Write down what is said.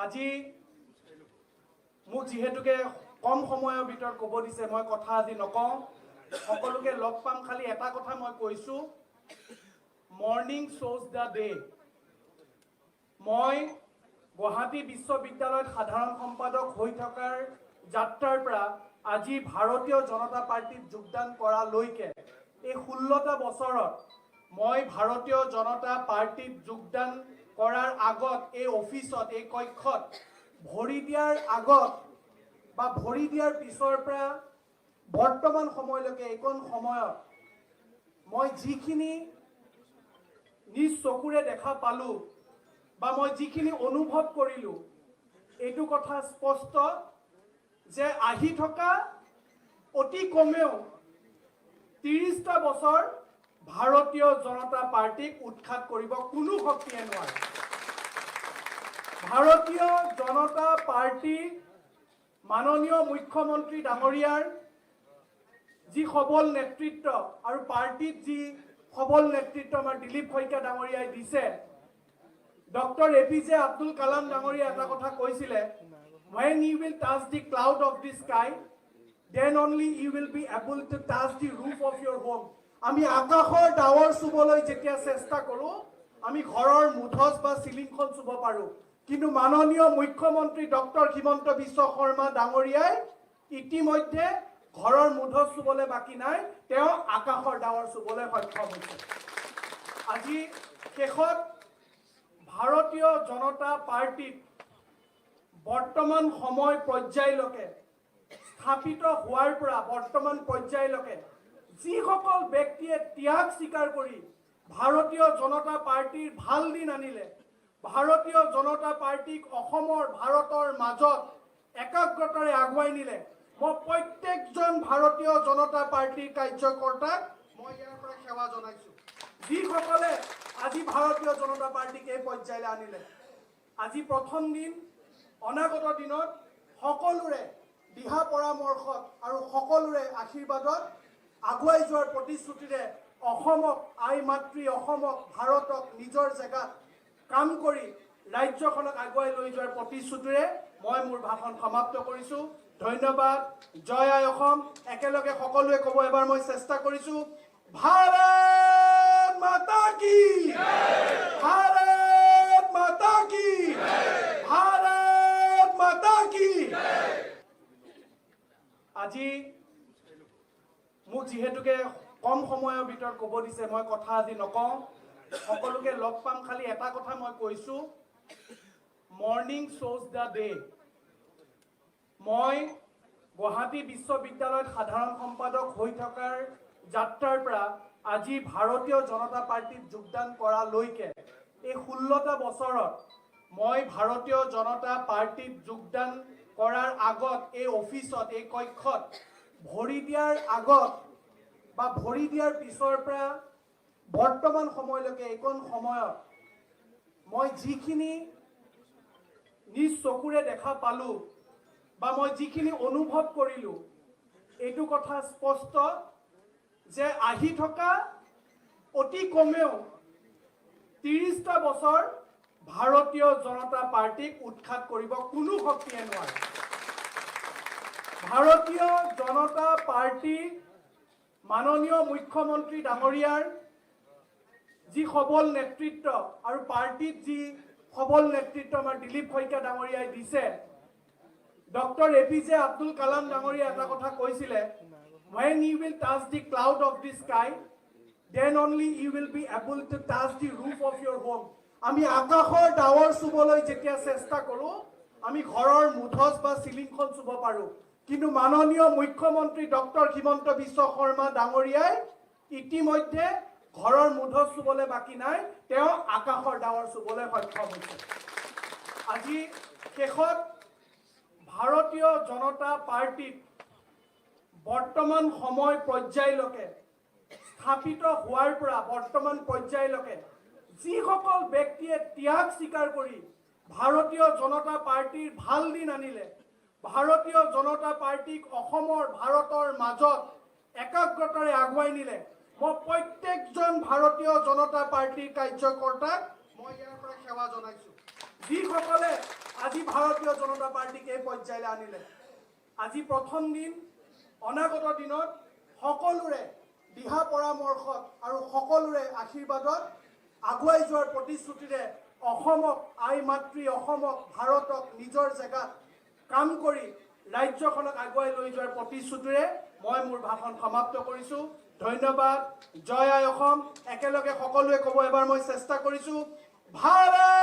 আজি মোক যেহেতুকে কম সময়ৰ ভিতৰত ক'ব দিছে, মই কথা আজি নকওঁ। সকলোকে লগ পাম, খালি এটা কথা মই কৈছোঁ, মৰ্নিং শ্ব'জ দ্য ডে। মই গুৱাহাটী বিশ্ববিদ্যালয়ত সাধাৰণ সম্পাদক হৈ থকাৰ যাত্ৰাৰ পৰা আজি ভাৰতীয় জনতা পাৰ্টিত যোগদান কৰালৈকে এই 16টা বছৰত মই ভাৰতীয় জনতা পাৰ্টিত যোগদান কৰাৰ আগত এই অফিচত, এই কক্ষত ভৰি দিয়াৰ আগত বা ভৰি দিয়াৰ পিছৰ পৰা বৰ্তমান সময়লৈকে এইকণ সময়ত মই যিখিনি নিজ চকুৰে দেখা পালোঁ বা মই যিখিনি অনুভৱ কৰিলোঁ, এইটো কথা স্পষ্ট যে আহি থকা অতি কমেও 30টা বছৰ ভাৰতীয় জনতা পাৰ্টিক উৎখাত কৰিব কোনো শক্তিয়ে নোৱাৰে। ভাৰতীয় জনতা পাৰ্টি মাননীয় মুখ্যমন্ত্ৰী ডাঙৰীয়াৰ যি সবল নেতৃত্ব আৰু পাৰ্টিত যি সবল নেতৃত্ব আমাৰ দিলীপ শইকীয়া ডাঙৰীয়াই দিছে, ডক্টৰ APJ আব্দুল কালাম ডাঙৰীয়া এটা কথা কৈছিলে, when you will touch the cloud of the sky, then only you will be able to touch the roof of your home. আমি আকাশৰ ডাৱৰ চুবলৈ যেতিয়া চেষ্টা কৰোঁ, আমি ঘৰৰ মুধচ বা চিলিংখন চুব পাৰোঁ, কিন্তু মাননীয় মুখ্যমন্ত্ৰী ডক্টৰ হিমন্ত বিশ্ব শৰ্মা ডাঙৰীয়াই ইতিমধ্যে ঘৰৰ মুধচ চুবলৈ বাকী নাই, তেওঁ আকাশৰ ডাৱৰ চুবলৈ সক্ষম হৈছে। আজি শেষত ভাৰতীয় জনতা পাৰ্টিত বৰ্তমান সময় পৰ্যায়লৈকে স্থাপিত হোৱাৰ পৰা বৰ্তমান পৰ্যায়লৈকে যিসকল ব্যক্তিয়ে ত্যাগ স্বীকাৰ কৰি ভাৰতীয় জনতা পাৰ্টিৰ ভাল দিন আনিলে, ভাৰতীয় জনতা পাৰ্টিক অসমৰ ভাৰতৰ মাজত একাগ্ৰতাৰে আগুৱাই নিলে, মই প্ৰত্যেকজন ভাৰতীয় জনতা পাৰ্টিৰ কাৰ্যকৰ্তাক মই ইয়াৰ পৰা সেৱা জনাইছোঁ, যিসকলে আজি ভাৰতীয় জনতা পাৰ্টিক এই পৰ্যায়লৈ আনিলে। আজি প্ৰথম দিন, অনাগত দিনত সকলোৰে দিহা পৰামৰ্শত আৰু সকলোৰে আশীৰ্বাদত আগুৱাই যোৱাৰ প্ৰতিশ্ৰুতিৰে অসমক, আই মাতৃ অসমক, ভাৰতক নিজৰ জেগাত কাম কৰি ৰাজ্যখনক আগুৱাই লৈ যোৱাৰ প্ৰতিশ্ৰুতিৰে মই মোৰ ভাষণ সমাপ্ত কৰিছোঁ। ধন্যবাদ। জয় আই অসম। একেলগে সকলোৱে ক'ব, এবাৰ মই চেষ্টা কৰিছোঁ, ভাৰত মাতা কি, ভাৰত মাতা কি, ভাৰত মাতা কি। আজি মোক যেহেতুকে কম সময়ৰ ভিতৰত ক'ব দিছে, মই কথা আজি নকওঁ। সকলোকে লগ পাম, খালি এটা কথা মই কৈছোঁ, মৰ্নিং শ্ব'জ দ্য ডে। মই গুৱাহাটী বিশ্ববিদ্যালয়ত সাধাৰণ সম্পাদক হৈ থকাৰ যাত্ৰাৰ পৰা আজি ভাৰতীয় জনতা পাৰ্টিত যোগদান কৰালৈকে এই 16টা বছৰত মই ভাৰতীয় জনতা পাৰ্টিত যোগদান কৰাৰ আগত এই অফিচত, এই কক্ষত ভৰি দিয়াৰ আগত বা ভৰি দিয়াৰ পিছৰ পৰা বৰ্তমান সময়লৈকে এইকণ সময়ত মই যিখিনি নিজ চকুৰে দেখা পালোঁ বা মই যিখিনি অনুভৱ কৰিলোঁ, এইটো কথা স্পষ্ট যে আহি থকা অতি কমেও 30টা বছৰ ভাৰতীয় জনতা পাৰ্টিক উৎখাত কৰিব কোনো শক্তিয়ে নোৱাৰে। ভাৰতীয় জনতা পাৰ্টি মাননীয় মুখ্যমন্ত্ৰী ডাঙৰীয়াৰ যি সবল নেতৃত্ব আৰু পাৰ্টিত যি সবল নেতৃত্ব আমাৰ দিলীপ শইকীয়া ডাঙৰীয়াই দিছে, ডক্টৰ APJ আব্দুল কালাম ডাঙৰীয়া এটা কথা কৈছিলে, when you will touch the cloud of the sky, then only you will be able to touch the roof of your home. আমি আকাশৰ ডাৱৰ চুবলৈ যেতিয়া চেষ্টা কৰোঁ, আমি ঘৰৰ মুধচ বা চিলিংখন চুব পাৰোঁ, কিন্তু মাননীয় মুখ্যমন্ত্ৰী ডক্টৰ হিমন্ত বিশ্ব শৰ্মা ডাঙৰীয়াই ইতিমধ্যে ঘৰৰ মুধচ চুবলৈ বাকী নাই, তেওঁ আকাশৰ ডাৱৰ চুবলৈ সক্ষম হৈছে। আজি শেষত ভাৰতীয় জনতা পাৰ্টিত বৰ্তমান সময় পৰ্যায়লৈকে স্থাপিত হোৱাৰ পৰা বৰ্তমান পৰ্যায়লৈকে যিসকল ব্যক্তিয়ে ত্যাগ স্বীকাৰ কৰি ভাৰতীয় জনতা পাৰ্টিৰ ভাল দিন আনিলে, ভাৰতীয় জনতা পাৰ্টিক অসমৰ ভাৰতৰ মাজত একাগ্ৰতাৰে আগুৱাই নিলে, মই প্ৰত্যেকজন ভাৰতীয় জনতা পাৰ্টিৰ কাৰ্যকৰ্তাক মই ইয়াৰ পৰা সেৱা জনাইছোঁ, যিসকলে আজি ভাৰতীয় জনতা পাৰ্টিক এই পৰ্যায়লৈ আনিলে। আজি প্ৰথম দিন, অনাগত দিনত সকলোৰে দিহা পৰামৰ্শত আৰু সকলোৰে আশীৰ্বাদত আগুৱাই যোৱাৰ প্ৰতিশ্ৰুতিৰে অসমক, আই মাতৃ অসমক, ভাৰতক নিজৰ জেগাত কাম কৰি ৰাজ্যখনক আগুৱাই লৈ যোৱাৰ প্ৰতিশ্ৰুতিৰে মই মোৰ ভাষণ সমাপ্ত কৰিছোঁ। ধন্যবাদ। জয় আই অসম। একেলগে সকলোৱে ক'ব, এবাৰ মই চেষ্টা কৰিছোঁ। ভাৰত